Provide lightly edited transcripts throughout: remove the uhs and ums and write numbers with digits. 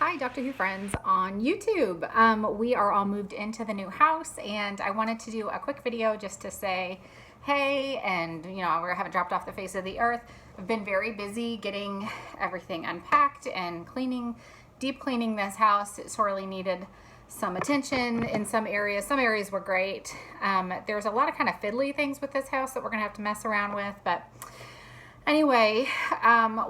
Hi, Doctor Who friends on YouTube. We are all moved into the new house, and I wanted to do a quick video just to say hey, and we haven't dropped off the face of the earth. I've been very busy getting everything unpacked and deep cleaning this house. It sorely needed some attention in some areas. Some areas were great. There's a lot of kind of fiddly things with this house that we're gonna have to mess around with, but anyway,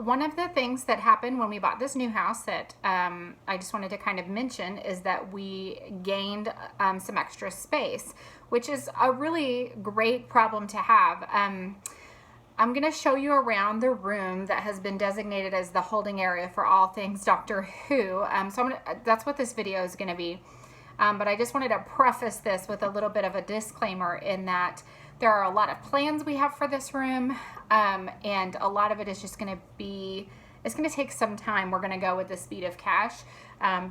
one of the things that happened when we bought this new house that I just wanted to kind of mention is that we gained some extra space, which is a really great problem to have. I'm going to show you around the room that has been designated as the holding area for all things Doctor Who. That's what this video is going to be. But I just wanted to preface this with a little bit of a disclaimer in that there are a lot of plans we have for this room, and a lot of it is just going to be, it's going to take some time. We're going to go with the speed of cash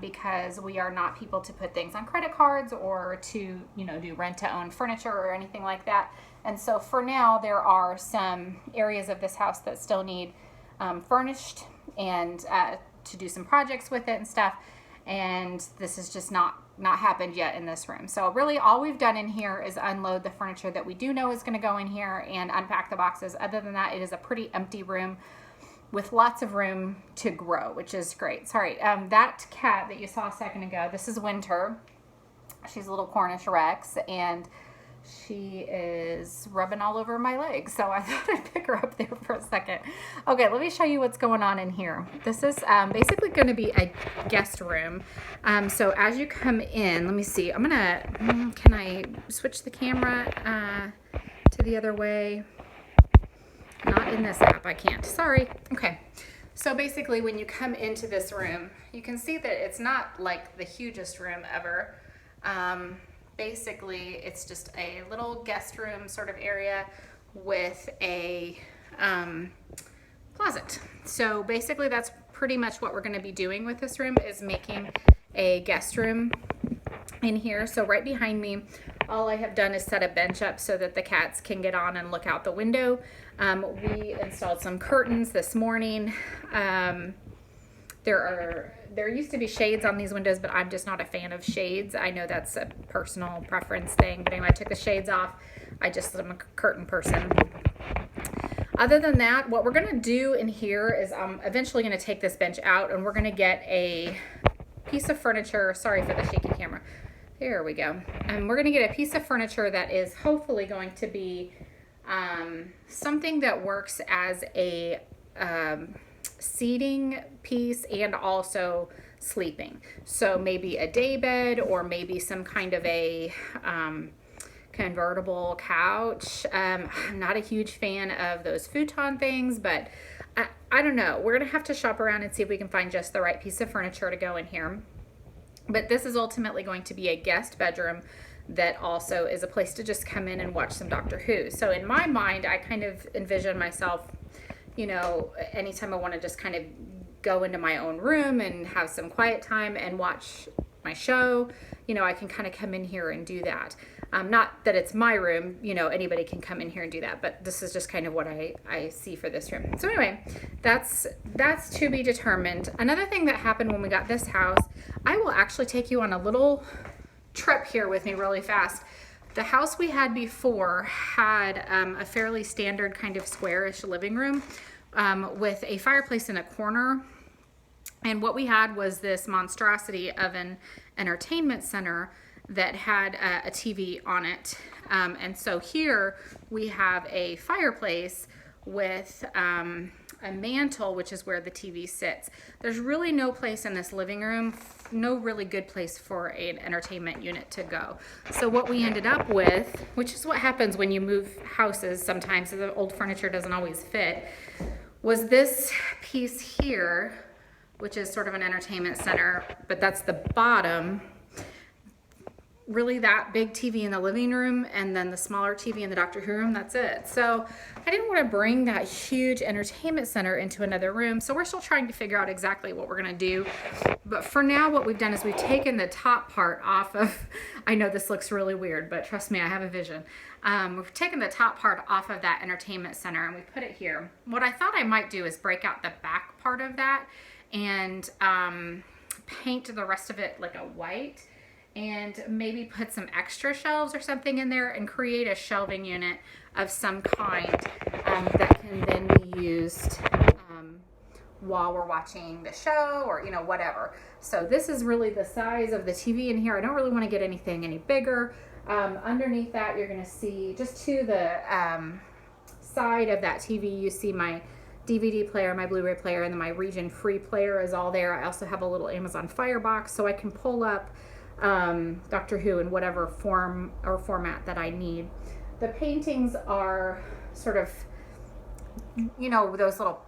because we are not people to put things on credit cards or to, do rent-to-own furniture or anything like that. And so for now, there are some areas of this house that still need furnished and to do some projects with it and stuff. And this is just not happened yet in this room. So really all we've done in here is unload the furniture that we do know is going to go in here and unpack the boxes. Other than that, it is a pretty empty room with lots of room to grow, which is great. Sorry, that cat that you saw a second ago, this is Winter. She's a little Cornish Rex, and she is rubbing all over my legs, so I thought I'd pick her up there for a second. Okay, let me show you what's going on in here. This is basically going to be a guest room. So as you come in, let me see. I'm gonna, can I switch the camera to the other way? Not in this app, I can't. Sorry. Okay. So basically, when you come into this room, you can see that it's not like the hugest room ever. Basically, it's just a little guest room sort of area with a closet. So basically, that's pretty much what we're going to be doing with this room, is making a guest room in here. So right behind me, all I have done is set a bench up so that the cats can get on and look out the window. We installed some curtains this morning. There used to be shades on these windows, but I'm just not a fan of shades. I know that's a personal preference thing, but anyway, I took the shades off. I just am a curtain person. Other than that, what we're gonna do in here is I'm eventually gonna take this bench out and we're gonna get a piece of furniture. Sorry for the shaky camera. There we go. And we're gonna get a piece of furniture that is hopefully going to be something that works as a seating piece and also sleeping. So maybe a day bed or maybe some kind of a convertible couch. I'm not a huge fan of those futon things, but I don't know. We're gonna have to shop around and see if we can find just the right piece of furniture to go in here. But this is ultimately going to be a guest bedroom that also is a place to just come in and watch some Doctor Who. So in my mind, I kind of envision myself, anytime I want to just kind of go into my own room and have some quiet time and watch my show, I can kind of come in here and do that. Not that it's my room, anybody can come in here and do that, but this is just kind of what I see for this room. So anyway, that's to be determined. Another thing that happened when we got this house, I will actually take you on a little trip here with me really fast. The house we had before had a fairly standard kind of squarish living room with a fireplace in a corner. And what we had was this monstrosity of an entertainment center that had a TV on it. And so here we have a fireplace with a mantle, which is where the TV sits. There's really no place in this living room, no really good place for an entertainment unit to go. So what we ended up with, which is what happens when you move houses sometimes, the old furniture doesn't always fit, was this piece here, which is sort of an entertainment center, but that's the bottom. Really that big TV in the living room and then the smaller TV in the Doctor Who room, that's it. So I didn't want to bring that huge entertainment center into another room. So we're still trying to figure out exactly what we're going to do. But for now, what we've done is we've taken the top part off of, I know this looks really weird, but trust me, I have a vision. We've taken the top part off of that entertainment center and we put it here. What I thought I might do is break out the back part of that and paint the rest of it like a white and maybe put some extra shelves or something in there and create a shelving unit of some kind that can then be used while we're watching the show or, you know, whatever. So this is really the size of the TV in here. I don't really want to get anything any bigger. Underneath that, you're going to see just to the side of that TV, you see my DVD player, my Blu-ray player, and then my region free player is all there. I also have a little Amazon Fire box, so I can pull up Doctor Who in whatever form or format that I need. The paintings are sort of, you know, those little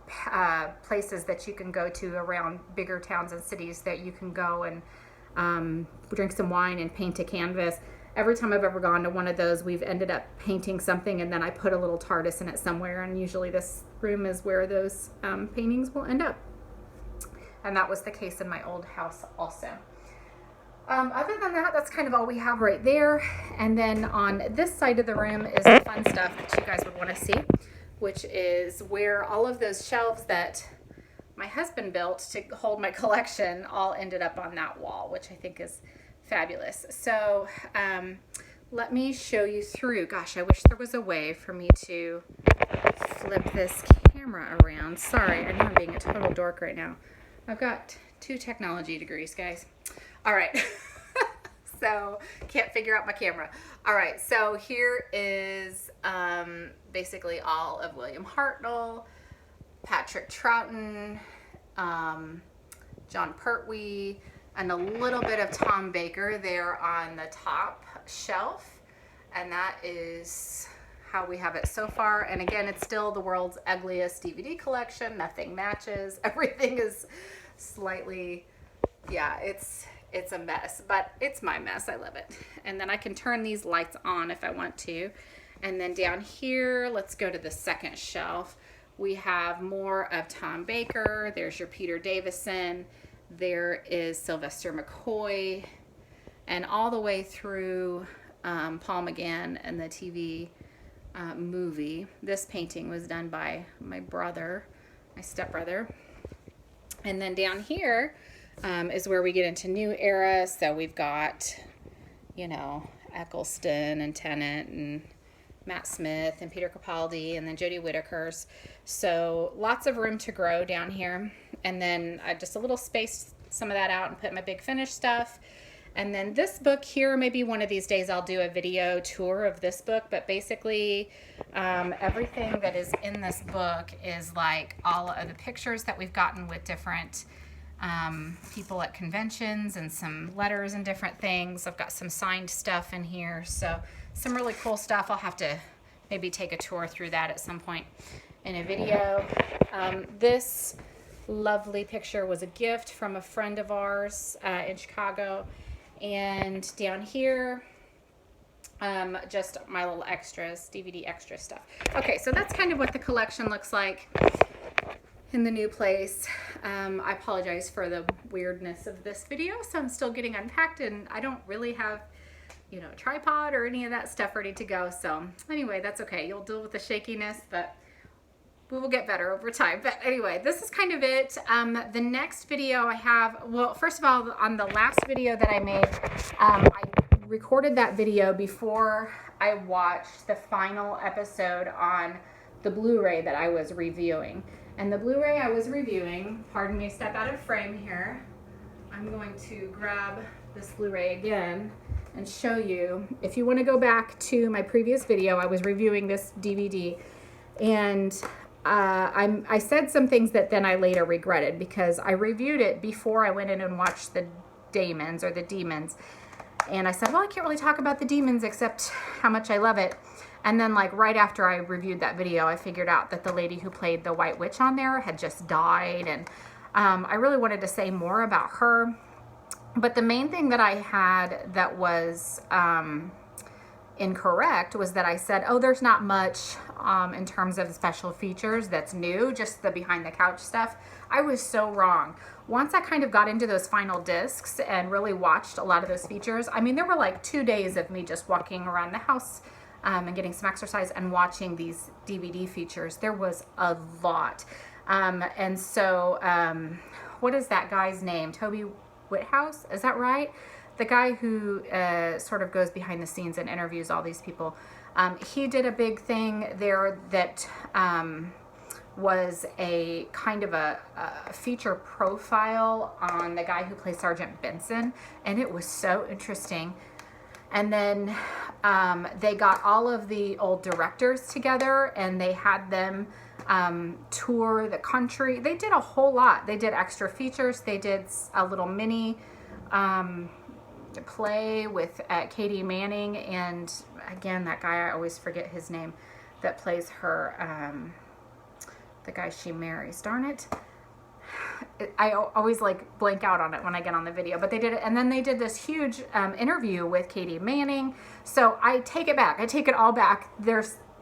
places that you can go to around bigger towns and cities that you can go and drink some wine and paint a canvas. Every time I've ever gone to one of those, we've ended up painting something, and then I put a little TARDIS in it somewhere, and usually this room is where those paintings will end up. And that was the case in my old house also. Other than that, that's kind of all we have right there. And then on this side of the room is the fun stuff that you guys would want to see, which is where all of those shelves that my husband built to hold my collection all ended up on that wall, which I think is fabulous. So let me show you through. Gosh, I wish there was a way for me to flip this camera around. Sorry, I know I'm being a total dork right now. I've got 2 technology degrees, guys. All right. So can't figure out my camera. All right, so here is basically all of William Hartnell, Patrick Troughton, John Pertwee, and a little bit of Tom Baker there on the top shelf. And that is how we have it so far. And again, it's still the world's ugliest DVD collection. Nothing matches. Everything is slightly, yeah, it's a mess, but it's my mess. I love it. And then I can turn these lights on if I want to. And then down here, let's go to the second shelf. We have more of Tom Baker. There's your Peter Davison. There is Sylvester McCoy. And all the way through Paul McGann and the TV movie. This painting was done by my brother, my stepbrother. And then down here is where we get into new era. So we've got, you know, Eccleston and Tennant and Matt Smith and Peter Capaldi and then Jodie Whittaker's. So lots of room to grow down here. And then I just a little spaced some of that out and put my Big Finish stuff. And then this book here, maybe one of these days I'll do a video tour of this book, but basically everything that is in this book is like all of the pictures that we've gotten with different people at conventions and some letters and different things. I've got some signed stuff in here, so some really cool stuff. I'll have to maybe take a tour through that at some point in a video. This lovely picture was a gift from a friend of ours in Chicago. And down here, just my little extras, DVD extra stuff. Okay, so that's kind of what the collection looks like in the new place. I apologize for the weirdness of this video, so I'm still getting unpacked, and I don't really have, you know, a tripod or any of that stuff ready to go. So anyway, that's okay. You'll deal with the shakiness, but we will get better over time. But anyway, this is kind of it. The next video I have, well, first of all, on the last video that I made, I recorded that video before I watched the final episode on the Blu-ray that I was reviewing. And the Blu-ray I was reviewing, pardon me, step out of frame here. I'm going to grab this Blu-ray again and show you. If you want to go back to my previous video, I was reviewing this DVD, and I said some things that then I later regretted because I reviewed it before I went in and watched the Demons. And I said, well, I can't really talk about the Demons except how much I love it. And then like right after I reviewed that video, I figured out that the lady who played the White Witch on there had just died. And I really wanted to say more about her. But the main thing that I had that was incorrect was that I said, oh, there's not much in terms of special features that's new, just the behind the couch stuff. I was so wrong. Once I kind of got into those final discs and really watched a lot of those features, I mean, there were like 2 days of me just walking around the house and getting some exercise and watching these DVD features. There was a lot. And so what is that guy's name? Toby Whithouse, is that right? The guy who sort of goes behind the scenes and interviews all these people. He did a big thing there that was a kind of a feature profile on the guy who plays Sergeant Benson, and it was so interesting. And then they got all of the old directors together and they had them tour the country. They did a whole lot. They did extra features. They did a little mini play with Katie Manning, and again, that guy, I always forget his name, that plays her, the guy she marries. Darn it. I always like blank out on it when I get on the video, but they did it. And then they did this huge interview with Katie Manning. So I take it back. I take it all back.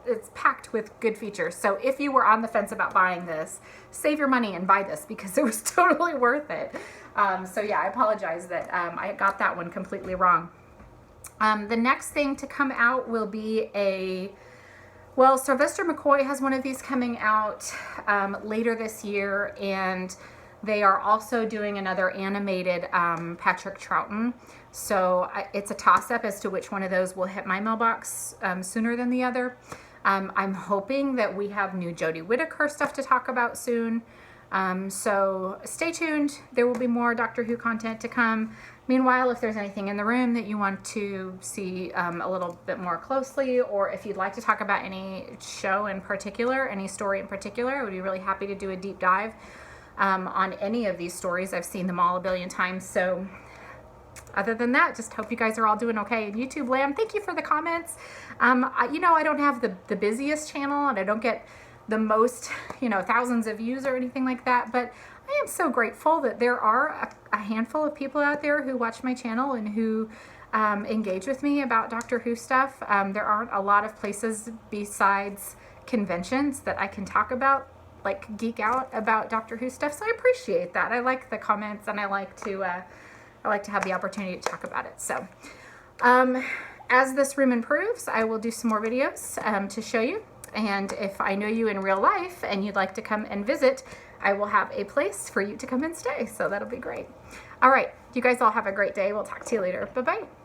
It's packed with good features. So if you were on the fence about buying this, save your money and buy this because it was totally worth it. So yeah, I apologize that I got that one completely wrong. The next thing to come out will be well, Sylvester McCoy has one of these coming out later this year, and they are also doing another animated Patrick Troughton. So it's a toss-up as to which one of those will hit my mailbox sooner than the other. I'm hoping that we have new Jodie Whittaker stuff to talk about soon. So stay tuned. There will be more Doctor Who content to come. Meanwhile, if there's anything in the room that you want to see a little bit more closely, or if you'd like to talk about any show in particular, any story in particular, I would be really happy to do a deep dive on any of these stories. I've seen them all a billion times. So other than that, just hope you guys are all doing okay in YouTube land. Thank you for the comments. I don't have the busiest channel, and I don't get the most, thousands of views or anything like that, but I am so grateful that there are a handful of people out there who watch my channel and who engage with me about Doctor Who stuff. There aren't a lot of places besides conventions that I can talk about, like geek out about Doctor Who stuff, so I appreciate that. I like the comments, and I like to have the opportunity to talk about it. So as this room improves, I will do some more videos to show you. And if I know you in real life and you'd like to come and visit, I will have a place for you to come and stay. So that'll be great. All right. You guys all have a great day. We'll talk to you later. Bye-bye.